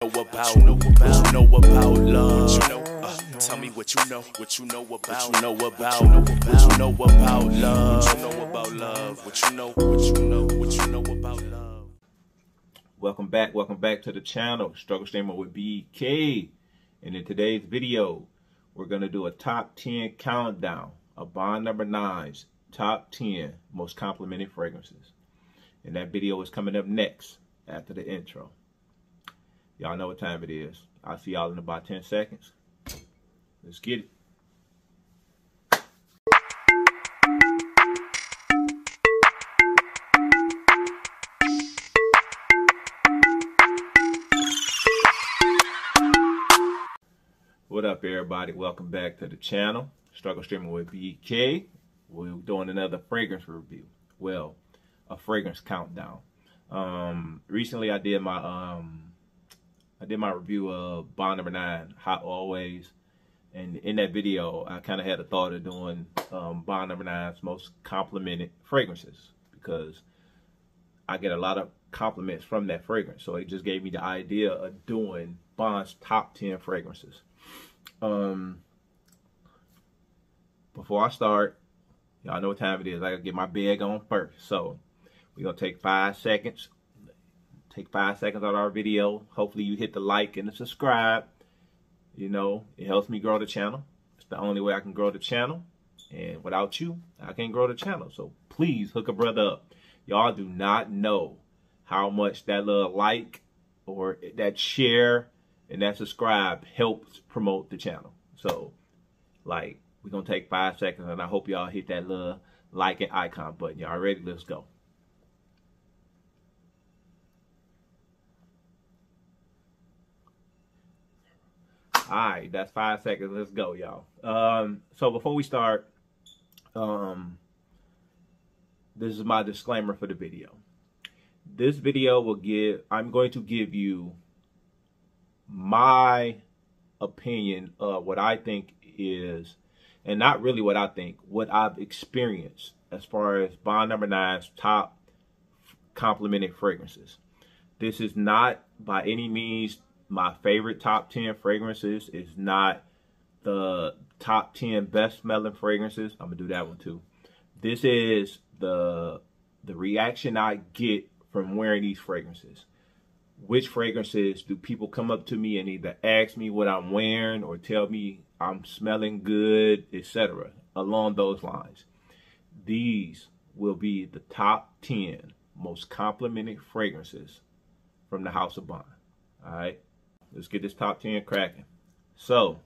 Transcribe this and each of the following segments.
What you know about love. Tell me what you know about what you know about love. What you know about love. What you know about love. Welcome back to the channel, Struggle Streamer with BK. And in today's video, we're gonna do a top 10 countdown of Bond No.9's top 10 most complimented fragrances. And that video is coming up next after the intro. Y'all know what time it is. I'll see y'all in about 10 seconds. Let's get it. What up, everybody? Welcome back to the channel, Struggle Streamer with BK. We're doing another fragrance review. Well, a fragrance countdown. Recently I did my review of Bond No.9 Hot Always, and in that video I kind of had a thought of doing Bond No.9's most complimented fragrances, because I get a lot of compliments from that fragrance. So it just gave me the idea of doing Bond's top 10 fragrances. Before I start, y'all know what time it is. I gotta get my bag on first. So we're gonna take 5 seconds. Take 5 seconds out of our video. Hopefully you hit the like and the subscribe. You know, it helps me grow the channel. It's the only way I can grow the channel. And without you, I can't grow the channel. So please hook a brother up. Y'all do not know how much that little like or that share and that subscribe helps promote the channel. So, like, we're going to take 5 seconds, and I hope y'all hit that little like and icon button. Y'all ready? Let's go. Alright, that's 5 seconds. Let's go, y'all. So before we start, this is my disclaimer for the video. This video I'm going to give you my opinion of what I think is, and not really what I think, what I've experienced as far as Bond No.9's top complimented fragrances. This is not by any means my favorite top 10 fragrances. It's not the top 10 best smelling fragrances. I'm gonna do that one too. This is the reaction I get from wearing these fragrances. Which fragrances do people come up to me and either ask me what I'm wearing or tell me I'm smelling good, etc. Along those lines. These will be the top 10 most complimented fragrances from the House of Bond. Alright, let's get this top 10 cracking. So,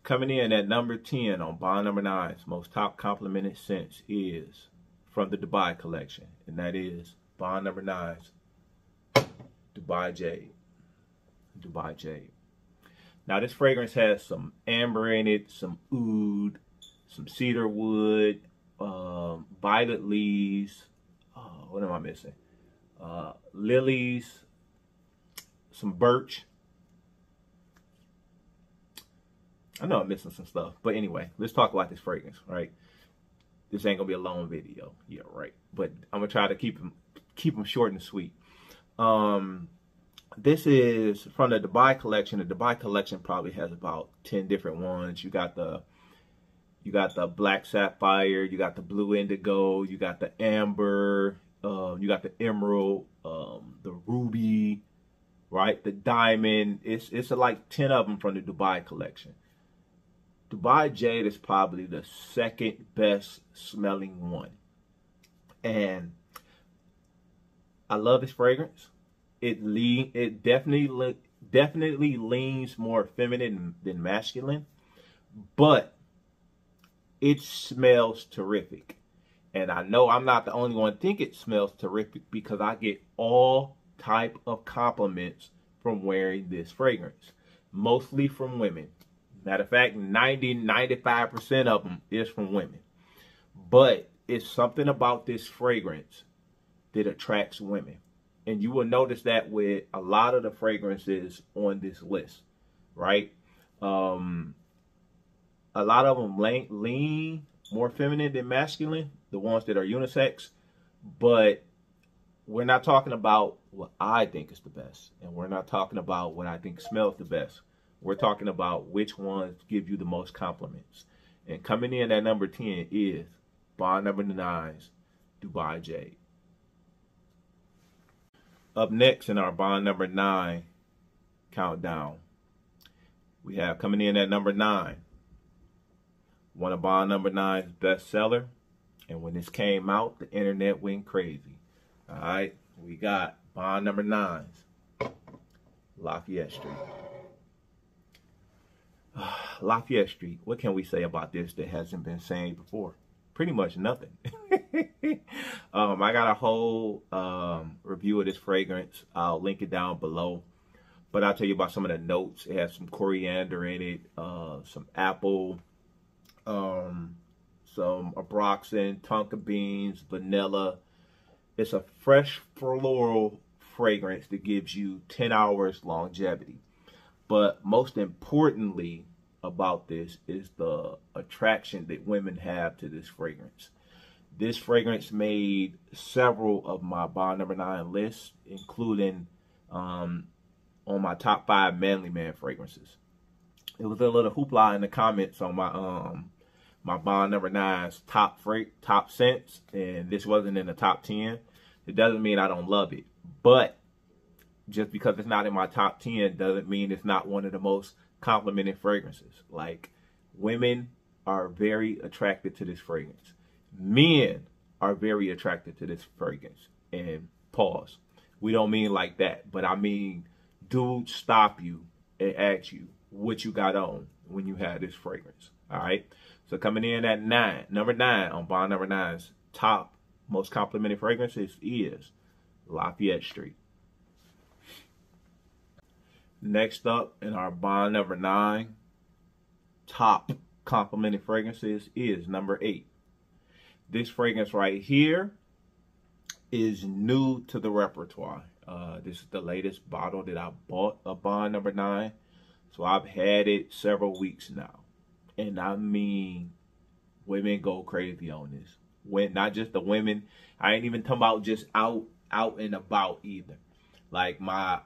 coming in at number 10 on Bond No.9's most top complimented scents is from the Dubai collection, and that is Bond No.9's Dubai Jade. Dubai Jade. Now this fragrance has some amber in it, some oud, some cedar wood, violet leaves. What am I missing? Lilies, some birch. I know I'm missing some stuff, but anyway, let's talk about this fragrance, right? This ain't gonna be a long video, yeah, right? But I'm gonna try to keep them short and sweet. This is from the Dubai collection. The Dubai collection probably has about 10 different ones. You got the black sapphire, you got the blue indigo, you got the amber, you got the emerald, the ruby, right? The diamond. It's like 10 of them from the Dubai collection. Dubai Jade is probably the second best smelling one. And I love this fragrance. It definitely leans more feminine than masculine, but it smells terrific. And I know I'm not the only one think it smells terrific, because I get all type of compliments from wearing this fragrance, mostly from women. Matter of fact, 95% of them is from women. But it's something about this fragrance that attracts women. And you will notice that with a lot of the fragrances on this list, right? A lot of them lean more feminine than masculine, the ones that are unisex. But we're not talking about what I think is the best, and we're not talking about what I think smells the best. We're talking about which ones give you the most compliments. And coming in at number 10 is Bond number 9's Dubai Jade. Up next in our Bond number 9 countdown, we have coming in at number 9, one of Bond number 9's bestseller. And when this came out, the internet went crazy. All right, we got Bond number 9's Lafayette Street. Lafayette Street, what can we say about this that hasn't been saying before? Pretty much nothing. I got a whole review of this fragrance. I'll link it down below. But I'll tell you about some of the notes. It has some coriander in it, some apple, some abroxin, tonka beans, vanilla. It's a fresh floral fragrance that gives you 10 hours longevity. But most importantly about this is the attraction that women have to this fragrance. This fragrance made several of my Bond number 9 lists, including on my top 5 manly man fragrances. It was a little hoopla in the comments on my Bond number 9's top scents, and this wasn't in the top 10. It doesn't mean I don't love it, but just because it's not in my top 10 doesn't mean it's not one of the most complimented fragrances. Like, women are very attracted to this fragrance. Men are very attracted to this fragrance. And pause. We don't mean like that, but I mean dudes stop you and ask you what you got on when you have this fragrance. All right. So coming in at number 9 on Bond number 9's top most complimented fragrances is Lafayette Street. Next up in our Bond number 9 top complimented fragrances is number 8. This fragrance right here is new to the repertoire. This is the latest bottle that I bought of Bond number 9. So I've had it several weeks now. And I mean, women go crazy on this. Not just the women. I ain't even talking about just out and about either. Like my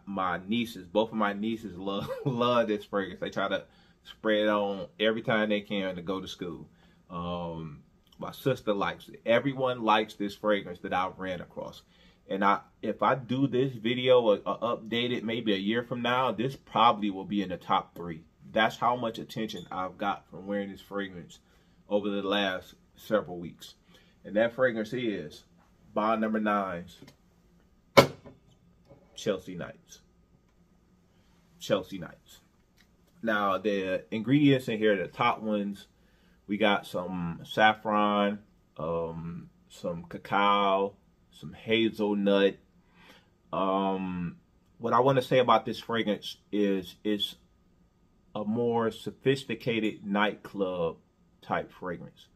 nieces, both of my nieces love this fragrance. They try to spray it on every time they can to go to school. My sister likes it. Everyone likes this fragrance that I've ran across. And if I do this video or update it maybe a year from now, this probably will be in the top 3. That's how much attention I've got from wearing this fragrance over the last several weeks. And that fragrance is Bond number 9's Chelsea Nights. Chelsea Nights. Now, the ingredients in here, the top ones, we got some saffron, some cacao, some hazelnut. What I want to say about this fragrance is it's a more sophisticated nightclub type fragrance,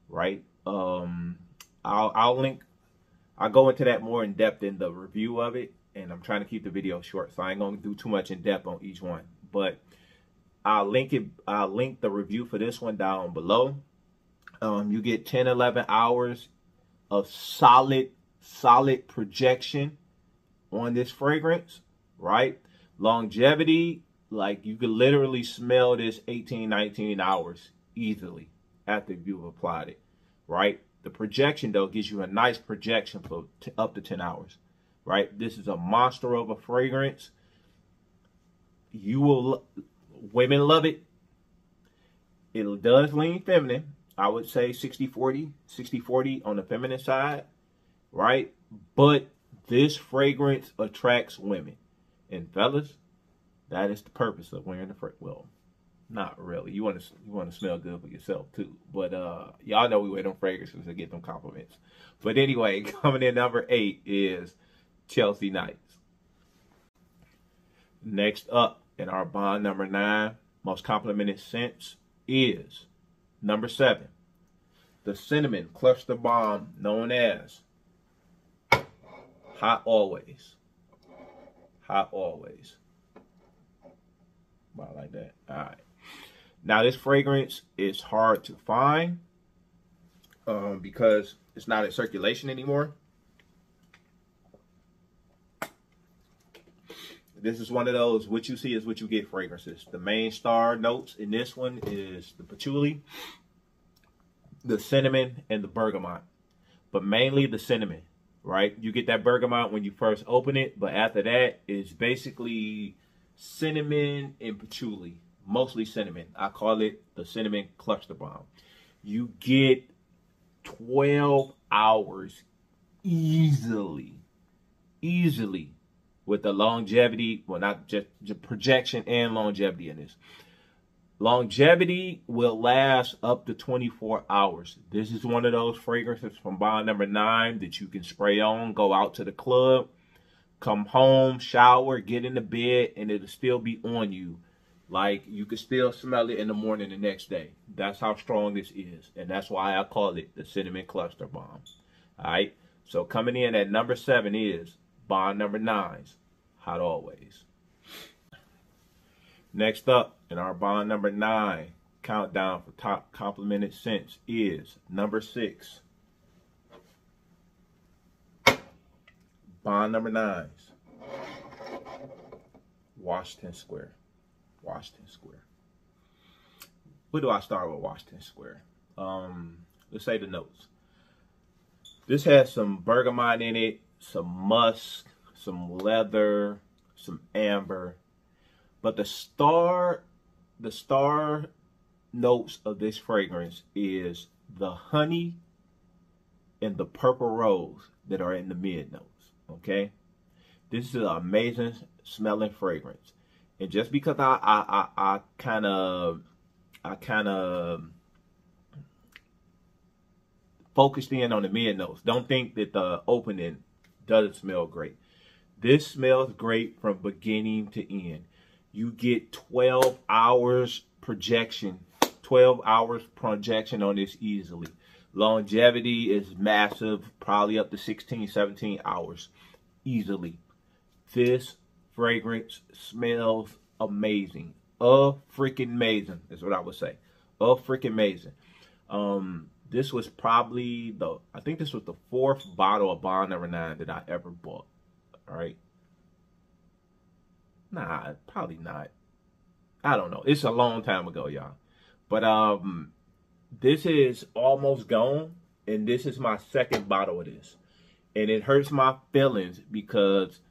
right? I'll go into that more in depth in the review of it, and I'm trying to keep the video short, so I ain't gonna do too much in depth on each one. But I'll link the review for this one down below. You get 10-11 hours of solid projection on this fragrance, right? Longevity, like you could literally smell this 18-19 hours easily after you've applied it, right? The projection though gives you a nice projection for up to 10 hours, right? This is a monster of a fragrance. Women love it. It does lean feminine. I would say 60-40 on the feminine side, right? But this fragrance attracts women. And fellas, that is the purpose of wearing the fragrance. Well, not really. You want to smell good for yourself too. But y'all know we wear them fragrances to get them compliments. But anyway, coming in number 8 is Chelsea Nights. Next up in our Bond number 9 most complimented scents is number 7, the cinnamon cluster bomb known as Hot Always. Hot Always. About like that. All right. Now this fragrance is hard to find because it's not in circulation anymore. This is one of those what you see is what you get fragrances. The main star notes in this one is the patchouli, the cinnamon, and the bergamot. But mainly the cinnamon, right? You get that bergamot when you first open it, but after that, it's basically cinnamon and patchouli. Mostly cinnamon. I call it the cinnamon cluster bomb. You get 12 hours easily with the longevity, well, not just projection and longevity in this. Longevity will last up to 24 hours. This is one of those fragrances from Bond No. 9 that you can spray on, go out to the club, come home, shower, get into bed, and it'll still be on you. Like, you can still smell it in the morning the next day. That's how strong this is. And that's why I call it the Cinnamon Cluster Bomb. All right? So coming in at number 7 is Bond No. 9's Hot Always. Next up in our Bond No. 9 countdown for top complimented scents is number 6. Bond No. 9's Washington Square. Washington Square. Where do I start with Washington Square? Let's say the notes. This has some bergamot in it, some musk, some leather, some amber. But the star notes of this fragrance is the honey and the purple rose that are in the mid notes. Okay? This is an amazing smelling fragrance. And just because I kind of focused in on the mid notes, don't think that the opening doesn't smell great. This smells great from beginning to end. You get 12 hours projection, 12 hours projection on this easily. Longevity is massive, probably up to 16, 17 hours easily. This fragrance smells amazing. Freaking amazing is what I would say. Freaking amazing. This was probably I think this was the 4th bottle of Bond No. 9 that I ever bought. All right. Nah, probably not. I don't know. It's a long time ago, y'all. But this is almost gone, and this is my 2nd bottle of this. And it hurts my feelings because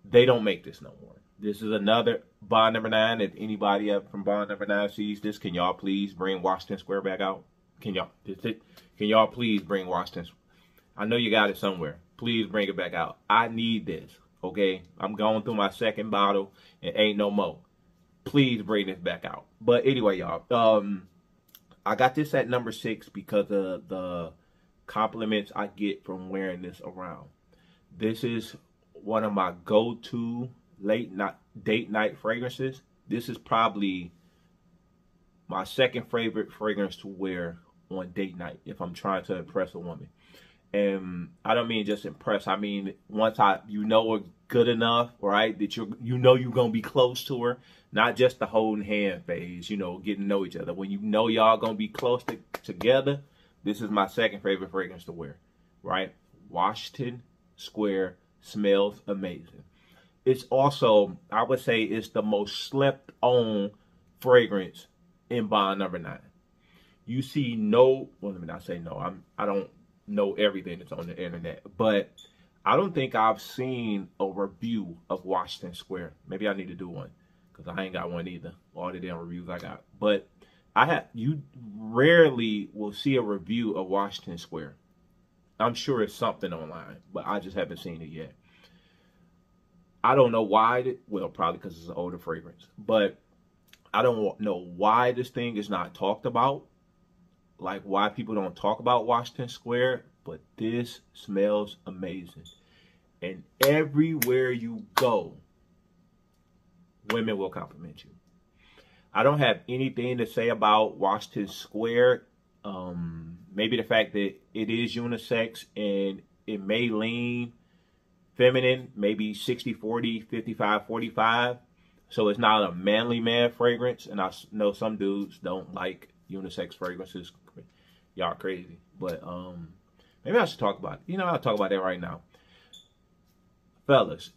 they don't make this no more. This is another Bond No. 9. If anybody from Bond No. 9 sees this, can y'all please bring Washington Square back out? Can y'all please bring Washington? I know you got it somewhere. Please bring it back out. I need this. Okay, I'm going through my 2nd bottle and ain't no more. Please bring this back out. But anyway, y'all, I got this at number 6 because of the compliments I get from wearing this around. This is one of my go-to date night fragrances. This is probably my 2nd favorite fragrance to wear on date night if I'm trying to impress a woman. And I don't mean just impress. I mean, once you know her good enough, right, that you're going to be close to her. Not just the holding hand phase, getting to know each other. When you know y'all going to be close together, this is my 2nd favorite fragrance to wear, right? Washington Square smells amazing. It's also, I would say, it's the most slept on fragrance in Bond No. 9. You see let me not say no. I don't know everything that's on the internet, but I don't think I've seen a review of Washington Square. Maybe I need to do one because I ain't got one either. All the damn reviews I got, but you rarely will see a review of Washington Square. I'm sure it's something online, but I just haven't seen it yet. I don't know why. Well, probably because it's an older fragrance, but I don't know why this thing is not talked about. Like why people don't talk about Washington Square, but this smells amazing. And everywhere you go, women will compliment you. I don't have anything to say about Washington Square. Maybe the fact that it is unisex and it may lean feminine, maybe 60-40, 55-45. So it's not a manly man fragrance. And I know some dudes don't like unisex fragrances. Y'all crazy. But maybe I should talk about it. I'll talk about that right now. Fellas,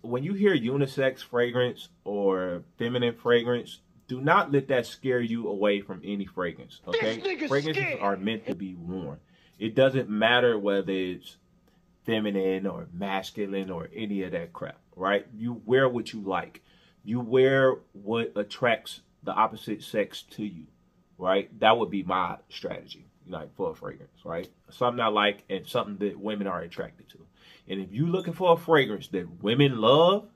when you hear unisex fragrance or feminine fragrance, do not let that scare you away from any fragrance, okay? Fragrances are meant to be worn. It doesn't matter whether it's feminine or masculine or any of that crap, right? You wear what you like. You wear what attracts the opposite sex to you, right? That would be my strategy, like for a fragrance, right? Something I like and something that women are attracted to. And if you're looking for a fragrance that women love,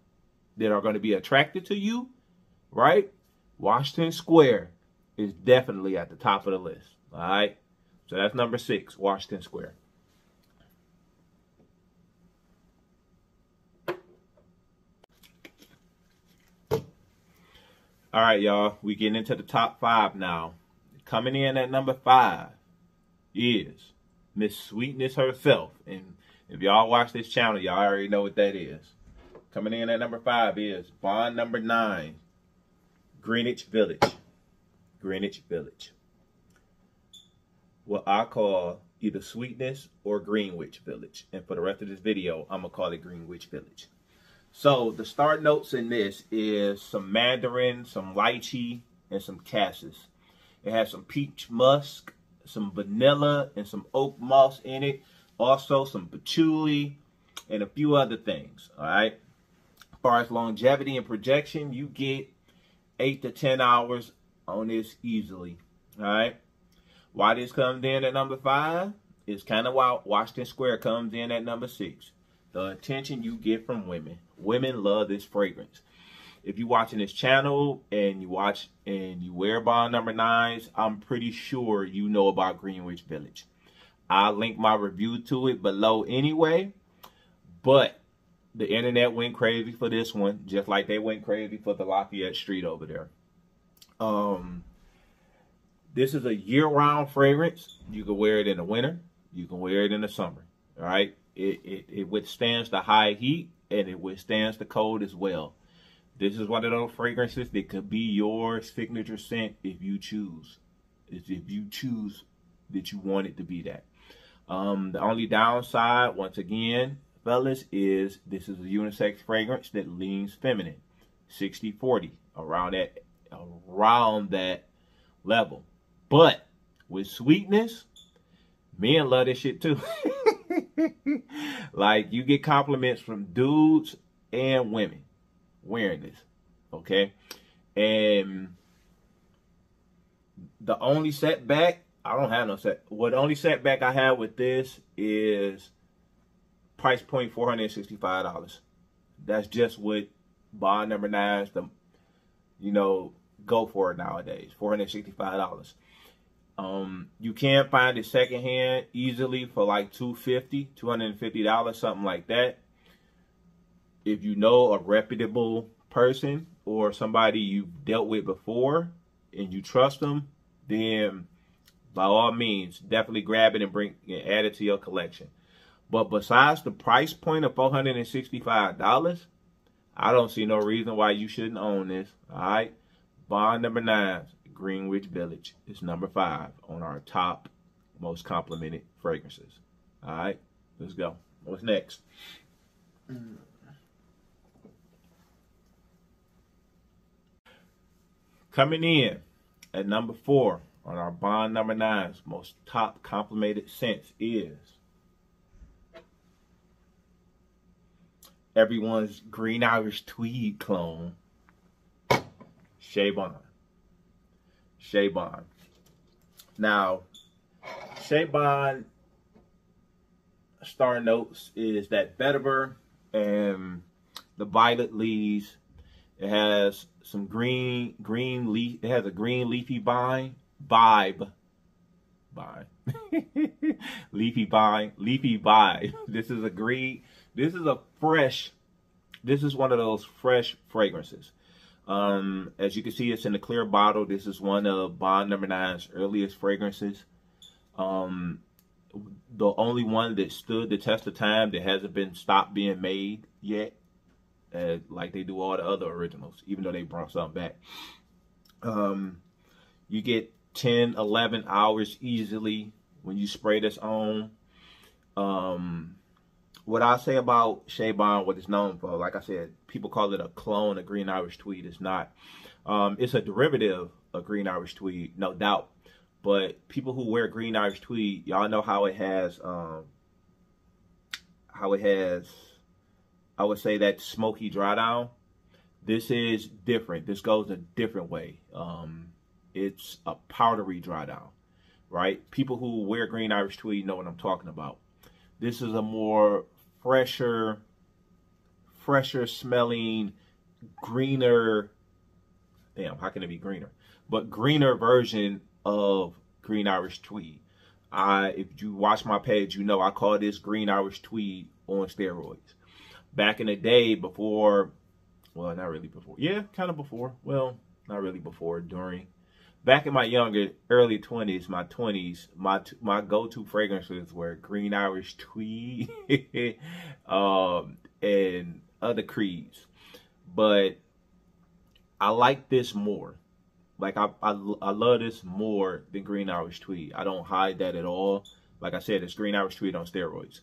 that are going to be attracted to you, right? Washington Square is definitely at the top of the list, all right? So that's number 6, Washington Square. All right, y'all, we getting into the top 5 now. Coming in at number 5 is Miss Sweetness herself. And if y'all watch this channel, y'all already know what that is. Coming in at number 5 is Bond number 9, Greenwich Village. Greenwich Village. What I call either Sweetness or Greenwich Village. And for the rest of this video, I'm going to call it Greenwich Village. So the start notes in this is some mandarin, some lychee, and some cassis. It has some peach musk, some vanilla, and some oak moss in it. Also some patchouli and a few other things. All right. As far as longevity and projection, you get 8 to 10 hours on this easily. All right. Why this comes in at number 5 is kind of why Washington Square comes in at number 6. The attention you get from women. Women love this fragrance. If you're watching this channel and you watch and you wear Bond number 9's, I'm pretty sure you know about Greenwich Village. I'll link my review to it below anyway. But the internet went crazy for this one, just like they went crazy for the Lafayette Street over there. This is a year-round fragrance. You can wear it in the winter. You can wear it in the summer. All right. It withstands the high heat and it withstands the cold as well. This is one of those fragrances that could be your signature scent if you choose. If you choose that you want it to be that. The only downside, once again, fellas, is this is a unisex fragrance that leans feminine. 60-40, around that level. But with Sweetness, men love this shit too. Like, you get compliments from dudes and women wearing this, okay? And the only setback, I don't have no set. Well, the only setback I have with this is price point $465. That's just what Bond number 9's, go for it nowadays. $465. You can find it secondhand easily for like $250, something like that. If you know a reputable person or somebody you've dealt with before and you trust them, then by all means, definitely grab it and add it to your collection. But besides the price point of $465, I don't see no reason why you shouldn't own this. All right, Bond number 9, Greenwich Village, is number 5 on our top most complimented fragrances. All right, let's go. What's next? Coming in at number 4 on our Bond number 9's most top complimented scents is everyone's Green Irish Tweed clone, Shaon. Shaon. Now, Shaon star notes is that vetiver and the violet leaves. It has some green leaf. It has a green leafy vibe. Leafy vibe. This is a green. This is a fresh. This is one of those fresh fragrances. As you can see, it's in a clear bottle. This is one of Bond number 9's earliest fragrances. The only one that stood the test of time that hasn't been stopped being made yet. Like they do all the other originals, even though they brought something back. You get 10, 11 hours easily when you spray this on. what I say about Shaon, what it's known for, like I said, people call it a clone of Green Irish Tweed. It's not. It's a derivative of Green Irish Tweed, no doubt. But people who wear Green Irish Tweed, y'all know how it has, I would say, that smoky dry down. This is different. This goes a different way. It's a powdery dry down, right? People who wear Green Irish Tweed know what I'm talking about. This is a more fresher smelling, greener, damn, how can it be greener? But greener version of Green Irish Tweed. If you watch my page, you know I call this Green Irish Tweed on steroids. Back in the day, before, well, not really before. Yeah, kind of before. Well, not really before, during. Back in my early 20s, my go-to fragrances were Green Irish Tweed and other creeds. But I like this more. Like, I love this more than Green Irish Tweed. I don't hide that at all. Like I said, it's Green Irish Tweed on steroids.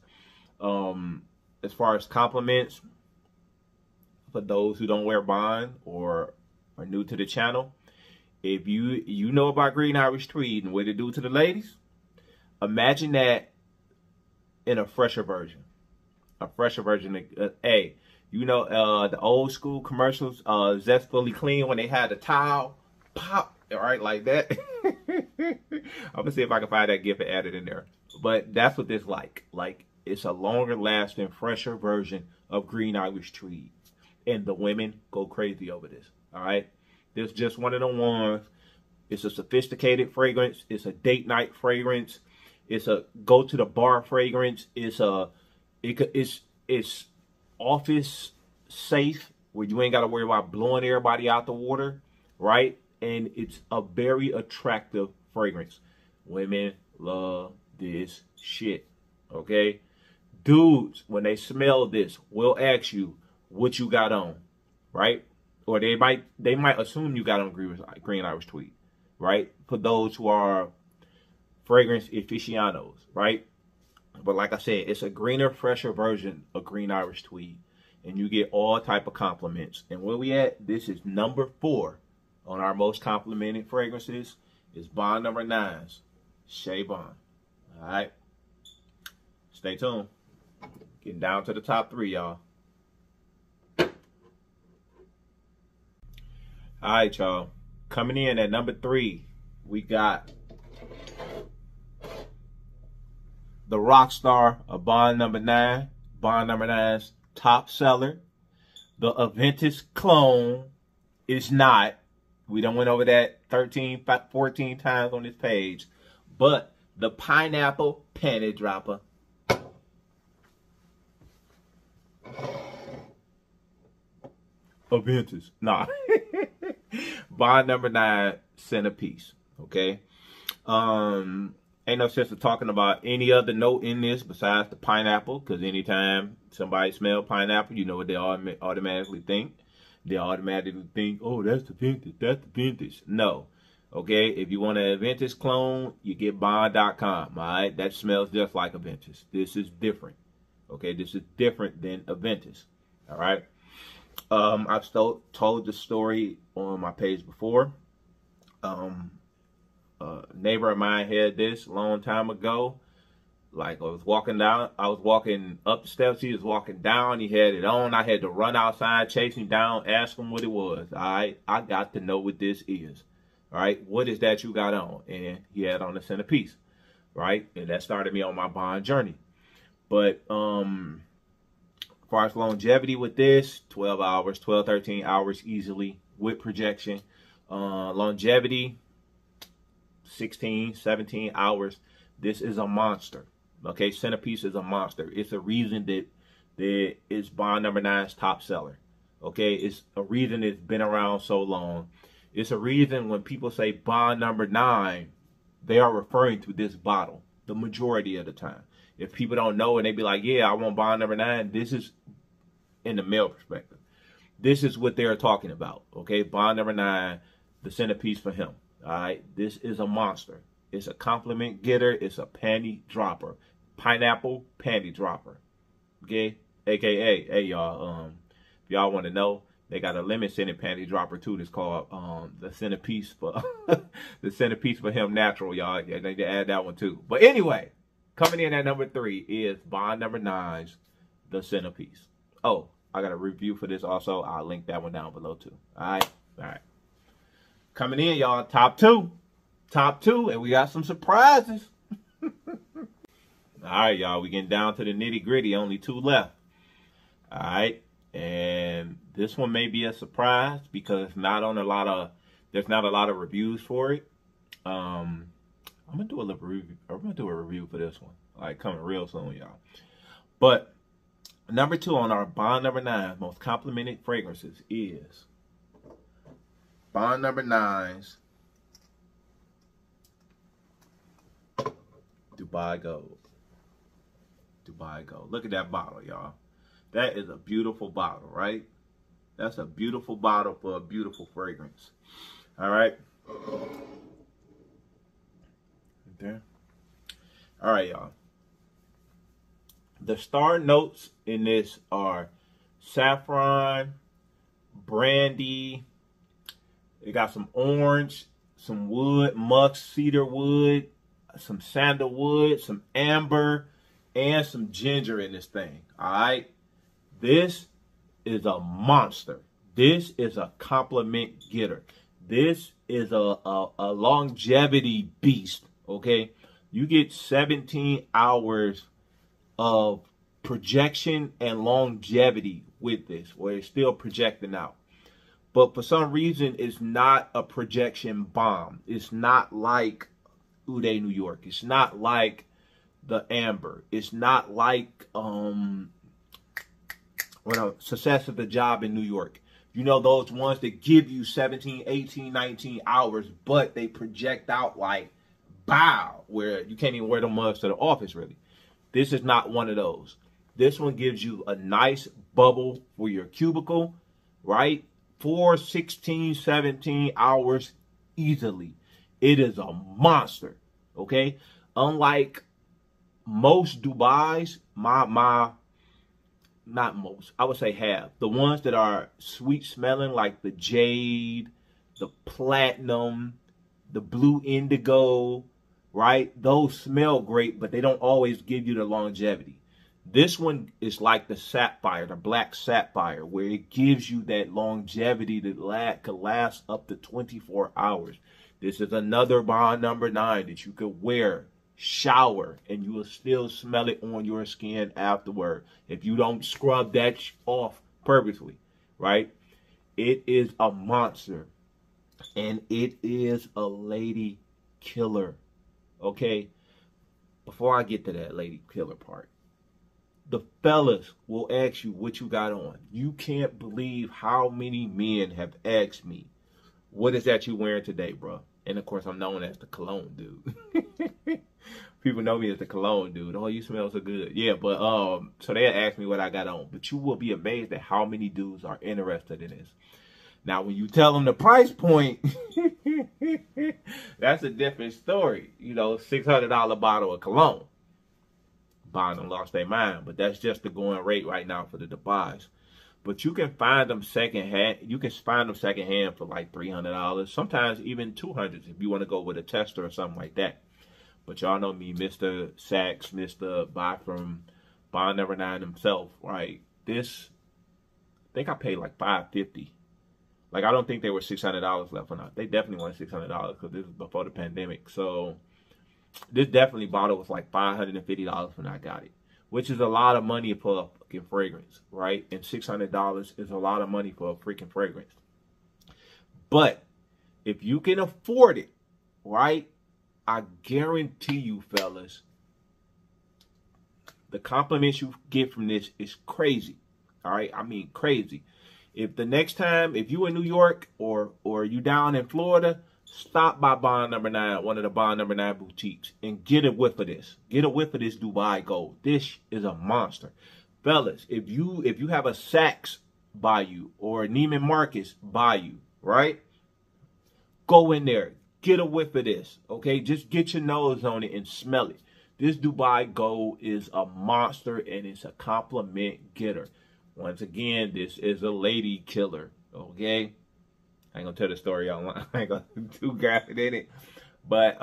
As far as compliments, for those who don't wear Bond or are new to the channel, if you know about Green Irish Tweed and what it do to the ladies, imagine that in a fresher version. A fresher version of, hey, you know, the old school commercials, Zestfully Clean, when they had the towel pop, right, like that. I'm gonna see if I can find that GIF and add it in there. But that's what this like. Like, it's a longer lasting, fresher version of Green Irish Tweed. And the women go crazy over this. All right. This is just one of the ones. It's a sophisticated fragrance. It's a date night fragrance. It's a go to the bar fragrance. It's office safe, where you ain't got to worry about blowing everybody out the water, right? And it's a very attractive fragrance. Women love this shit, okay? Dudes, when they smell this, will ask you what you got on, right? Or they might assume you got on Green Irish Tweed, right? For those who are fragrance aficionados, right? But like I said, it's a greener, fresher version of Green Irish Tweed. And you get all type of compliments. And where we at? This is number 4 on our most complimented fragrances. Is Bond No.9's Shaon. All right. Stay tuned. Getting down to the top 3, y'all. All right, y'all. Coming in at number 3, we got the Rockstar of Bond No.9. Bond No.9's top seller. The Aventus clone is not. We done went over that 13, 14 times on this page. But the Pineapple Panty Dropper. Aventus. Nah. Bond No.9 centerpiece. Okay. Ain't no sense of talking about any other note in this besides the pineapple, because anytime somebody smells pineapple, you know what they automatically think. They automatically think, oh, that's the vintage, that's the vintage. No. Okay, if you want a vintage clone, you get Bond.com, all right? That smells just like a vintage. This is different. Okay, this is different than a vintage, all right? I've told the story on my page before. A neighbor of mine had this a long time ago. Like, I was walking up the steps, he was walking down, he had it on. I had to run outside, chase him down, ask him what it was. All right, I got to know what this is. All right, what is that you got on? And he had on the centerpiece, right? And that started me on my Bond journey. But as far as longevity with this, 12 hours, 12, 13 hours easily with projection. Longevity, 16, 17 hours. This is a monster. Okay, centerpiece is a monster. It's a reason that it's Bond No.9's top seller. Okay, it's a reason it's been around so long. It's a reason when people say Bond No.9, they are referring to this bottle the majority of the time. If people don't know and they be like, yeah, I want Bond No.9, this is, in the male perspective, this is what they're talking about. Okay, Bond No.9, the centerpiece for him. All right, this is a monster. It's a compliment getter. It's a panty dropper. Pineapple panty dropper. Okay, aka, hey y'all, if y'all want to know, they got a lemon scented panty dropper too. That's called the centerpiece for the centerpiece for him natural, y'all. Yeah, they add that one too. But anyway, coming in at number 3 is Bond No.9's The Centerpiece. Oh, I got a review for this also. I'll link that one down below too. All right. Coming in, y'all, top two, and we got some surprises. All right, y'all, we getting down to the nitty gritty. Only 2 left. All right, and this one may be a surprise because it's not on there's not a lot of reviews for it. I'm gonna do a review for this one, like coming real soon, y'all. But number 2 on our Bond No.9's most complimented fragrances is Bond No.9's Dubai Gold. Dubai Gold. Look at that bottle, y'all. That is a beautiful bottle, right? That's a beautiful bottle for a beautiful fragrance. All right. There. All right, y'all. The star notes in this are saffron, brandy. It got some orange, some wood, musk, cedar wood, some sandalwood, some amber, and some ginger in this thing. All right. This is a monster. This is a compliment getter. This is a longevity beast. Okay. You get 17 hours of projection and longevity with this, where it's still projecting out. But for some reason, it's not a projection bomb. It's not like Ude, New York. It's not like the Amber. It's not like Success of the Job in New York. You know, those ones that give you 17, 18, 19 hours, but they project out like, bow, where you can't even wear them mugs to the office, really. This is not one of those. This one gives you a nice bubble for your cubicle, right? For 16, 17 hours easily. It is a monster, okay? Unlike most Dubai's, not most, I would say half. The ones that are sweet smelling, like the jade, the platinum, the blue indigo, right? Those smell great, but they don't always give you the longevity. This one is like the sapphire, the black sapphire, where it gives you that longevity that could last up to 24 hours. This is another Bond No.9 that you could wear, shower, and you will still smell it on your skin afterward if you don't scrub that off purposely, right? It is a monster, and it is a lady killer, okay? Before I get to that lady killer part, the fellas will ask you what you got on. You can't believe how many men have asked me, what is that you wearing today, bro? And of course, I'm known as the cologne dude. People know me as the cologne dude. Oh, you smell so good. Yeah, but so they asked me what I got on. But you will be amazed at how many dudes are interested in this. Now, when you tell them the price point, that's a different story. You know, $600 bottle of cologne. Bond them lost their mind, but that's just the going rate right now for the Dubai's. But you can find them secondhand. You can find them secondhand for like $300. Sometimes even $200 if you want to go with a tester or something like that. But y'all know me, Mr. Sachs, Mr. Buy from Bond No.9 himself, right? This, I think I paid like $550. Like, I don't think they were $600 left or not. They definitely weren't $600 because this was before the pandemic. So this definitely bottle was like $550 when I got it, which is a lot of money for a fucking fragrance, right? And $600 is a lot of money for a freaking fragrance. But if you can afford it, right, I guarantee you, fellas, the compliments you get from this is crazy. All right, I mean crazy. If the next time, if you in New York or you down in Florida, stop by Bond No.9, one of the Bond No.9 boutiques, and get a whiff of this. Get a whiff of this Dubai Gold. This is a monster. Fellas, if you have a Saks by you or a Neiman Marcus by you, right? Go in there. Get a whiff of this, okay? Just get your nose on it and smell it. This Dubai Gold is a monster, and it's a compliment getter. Once again, this is a lady killer, okay? I ain't gonna tell the story online. I ain't gonna too graphic in it. But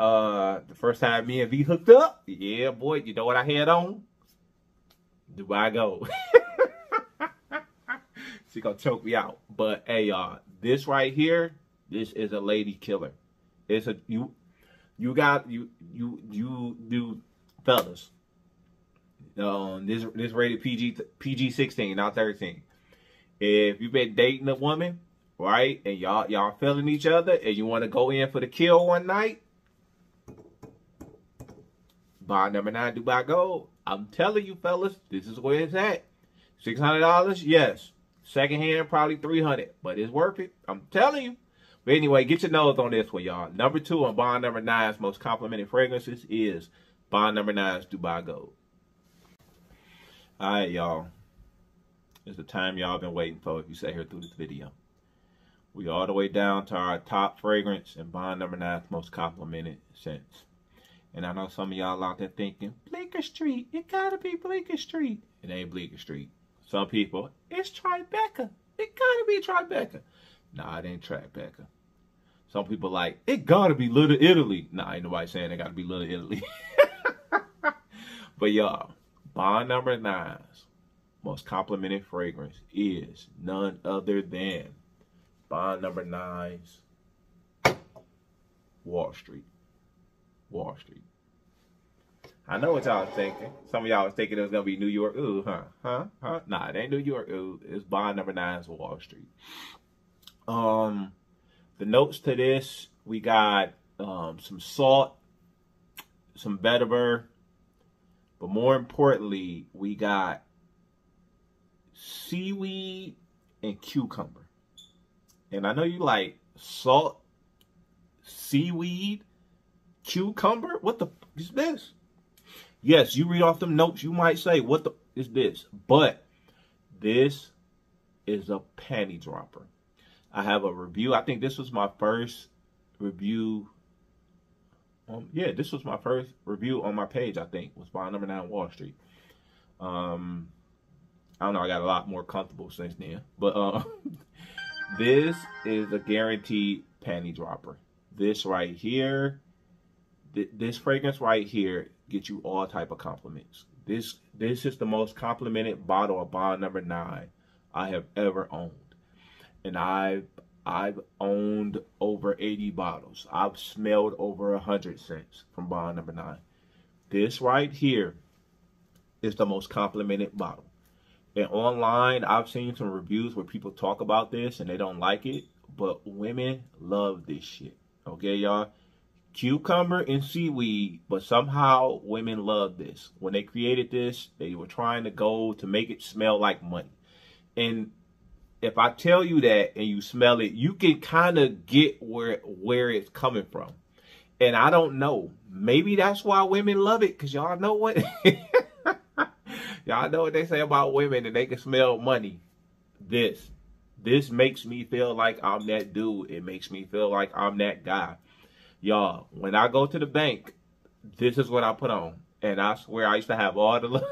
the first time me and V hooked up, yeah, boy, you know what I had on? Dubai Gold. She gonna choke me out. But hey, y'all, this right here, this is a lady killer. It's a you do fellas. This rated PG-16, not 13. If you've been dating a woman, right, and y'all feeling each other, and you want to go in for the kill one night, buy number 9 Dubai Gold. I'm telling you, fellas, this is where it's at. $600, yes. Secondhand, probably $300, but it's worth it. I'm telling you. But anyway, get your nose on this one, y'all. Number 2 on Bond number 9's most complimented fragrances is Bond number 9's Dubai Gold. All right, y'all. It's the time y'all been waiting for if you sat here through this video. We all the way down to our top fragrance and Bond number 9's most complimented scents. And I know some of y'all out there thinking, Bleecker Street, it gotta be Bleecker Street. It ain't Bleecker Street. Some people, it's Tribeca. It gotta be Tribeca. Nah, it ain't Tribeca. Some people like, it gotta be Little Italy. Nah, ain't nobody saying it gotta be Little Italy. But y'all, Bond number 9's most complimented fragrance is none other than Bond number 9's Wall Street. Wall Street. I know what y'all was thinking. Some of y'all was thinking it was gonna be New York. Ooh, huh? Nah, it ain't New York. Ooh, it's Bond number 9's Wall Street. The notes to this, we got some salt, some vetiver, but more importantly, we got seaweed and cucumber. And I know you like salt, seaweed, cucumber. What the f is this? Yes, you read off them notes, you might say, what the is this? But this is a panty dropper. I have a review. I think this was my first review. Yeah, this was my first review on my page, I think, was Bond number 9 Wall Street. I don't know, I got a lot more comfortable since then. But this is a guaranteed panty dropper. This right here, this fragrance right here gets you all type of compliments. This is the most complimented bottle of Bond number 9 I have ever owned. And I've owned over 80 bottles. I've smelled over 100 scents from Bond number 9. This right here is the most complimented bottle. And online, I've seen some reviews where people talk about this and they don't like it, but women love this shit. Okay, y'all? Cucumber and seaweed, but somehow women love this. When they created this, they were trying to go to make it smell like money. And if I tell you that and you smell it, you can kind of get where it's coming from. And I don't know. Maybe that's why women love it, because y'all know what y'all know what they say about women, and they can smell money. This makes me feel like I'm that dude. It makes me feel like I'm that guy. Y'all, when I go to the bank, this is what I put on. And I swear I used to have all the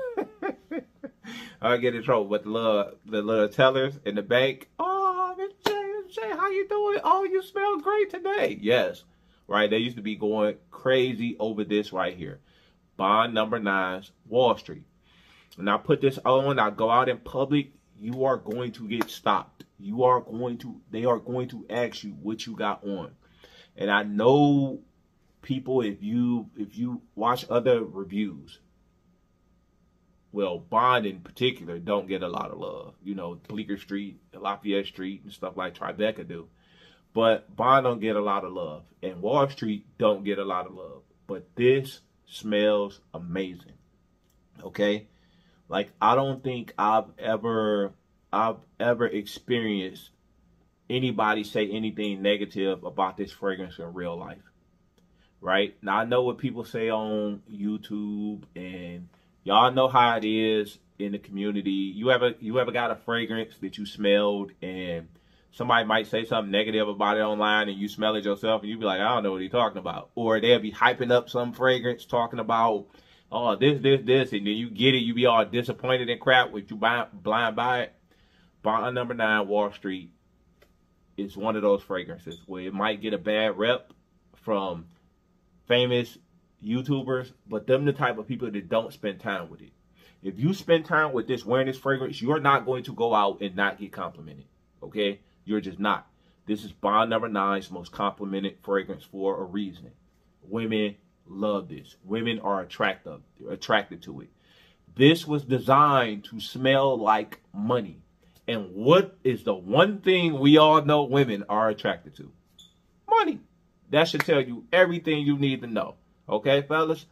I get in trouble, but the little tellers in the bank, oh, Miss Jay, how you doing? Oh, you smell great today. Yes, right. They used to be going crazy over this right here. Bond number 9's Wall Street. And I put this on, I go out in public, you are going to get stopped. They are going to ask you what you got on. And I know people, if you watch other reviews, well, Bond in particular don't get a lot of love. You know, Bleecker Street, Lafayette Street, and stuff like Tribeca do. But Bond don't get a lot of love. And Wall Street don't get a lot of love. But this smells amazing. Okay? Like, I don't think I've ever experienced anybody say anything negative about this fragrance in real life. Right? Now, I know what people say on YouTube, and y'all know how it is in the community. You ever got a fragrance that you smelled and somebody might say something negative about it online and you smell it yourself and you be like, I don't know what he's talking about. Or they'll be hyping up some fragrance talking about, oh, this, and then you get it, you be all disappointed and crap if you blind buy it. Bond number 9, Wall Street, is one of those fragrances where it might get a bad rep from famous YouTubers, but them the type of people that don't spend time with it. If you spend time with this, wearing this fragrance, you're not going to go out and not get complimented. Okay? You're just not. This is Bond number 9's most complimented fragrance for a reason. Women love this. Women are attracted to it. This was designed to smell like money. And what is the one thing we all know women are attracted to? Money. That should tell you everything you need to know. Okay, fellas?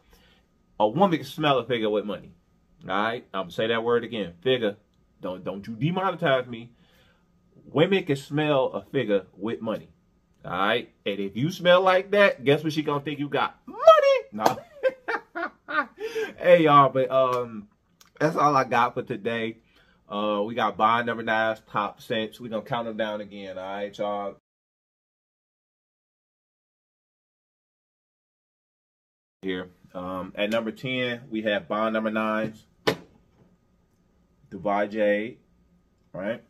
A woman can smell a figure with money. All right? I'm going to say that word again. Figure. Don't you demonetize me. Women can smell a figure with money. All right? And if you smell like that, guess what she going to think you got? Money! No. Hey, y'all, but that's all I got for today. We got Bond number 9's top scents. We're going to count them down again. All right, y'all? Here. At number 10, we have Bond number 9's Dubai Jade. Right?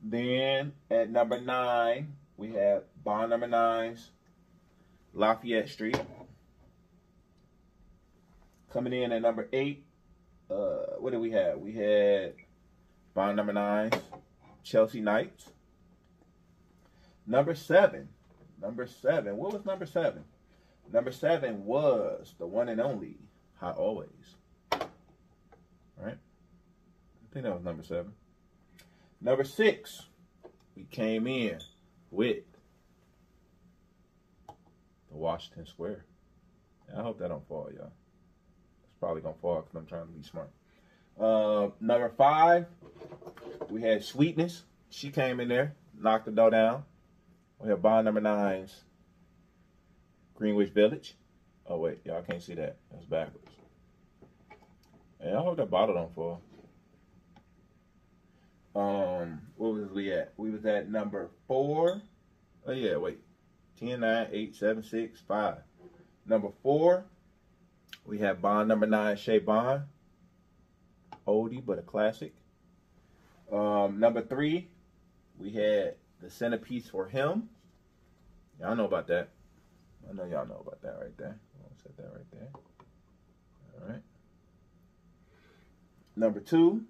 Then at number 9, we have Bond number 9's Lafayette Street. Coming in at number 8, what did we have? We had Bond number 9's Chelsea Nights. Number 7. What was number 7? Number 7 was the one and only Hot Always. Right? I think that was number 7. Number 6, we came in with the Washington Square. I hope that don't fall, y'all. It's probably gonna fall because I'm trying to be smart. Number 5, we had Sweetness. She came in there, knocked the door down. We have Bond number 9's Greenwich Village. Oh wait, y'all can't see that. That's backwards. Hey, I hope that bottle don't fall. What was we at? We was at number 4. Oh yeah, wait. 10, 9, 8, 7, 6, 5. Number 4, we have Bond number 9, Shea Bond. Oldie, but a classic. Number 3, we had the Centerpiece for Him. Y'all know about that. I know y'all know about that right there. I'll set that right there. All right. Number 2,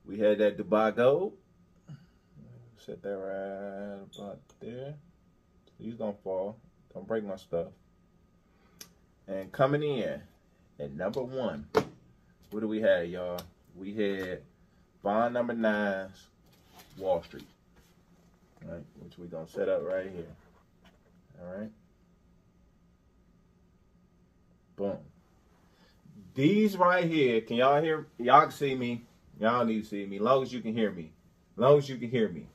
we had that Dubai Gold. Set that right about there. He's gonna fall. Don't break my stuff. And coming in at number 1, what do we have, y'all? We had Bond number 9's Wall Street. All right, which we're gonna set up right here. All right. Boom. These right here, can y'all hear? Y'all can see me. Y'all need to see me. As long as you can hear me. As long as you can hear me.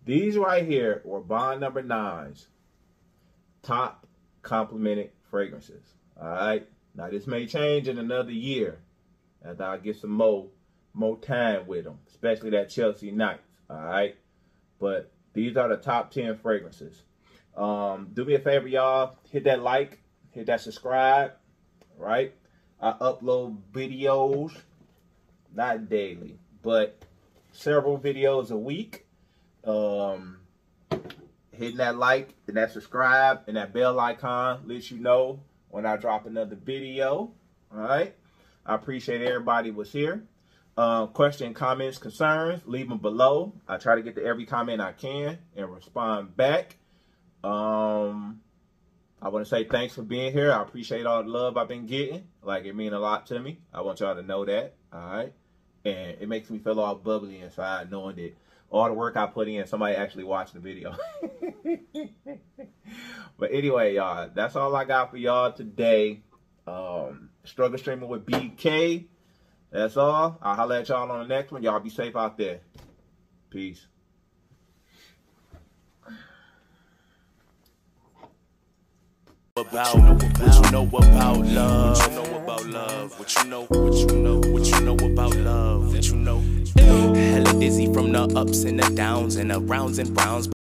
These right here were Bond number 9's top complimented fragrances. All right. Now this may change in another year as I get some more time with them, especially that Chelsea Nights. All right. But these are the top 10 fragrances. Do me a favor, y'all. Hit that like. Hit that subscribe. Right. I upload videos, not daily, but several videos a week. Hitting that like and that subscribe and that bell icon lets you know when I drop another video. All right. I appreciate everybody was here. Question, comments, concerns, leave them below. I try to get to every comment I can and respond back. I want to say thanks for being here. I appreciate all the love I've been getting. Like, it means a lot to me. I want y'all to know that. All right. And it makes me feel all bubbly inside knowing that all the work I put in, somebody actually watched the video. But anyway, y'all, that's all I got for y'all today. Struggle Streaming with BK. That's all. I'll holler at y'all on the next one. Y'all be safe out there. Peace. What you know about love? What you know about love? What you know about love? What you know? Hella dizzy from the ups and the downs and the rounds and browns.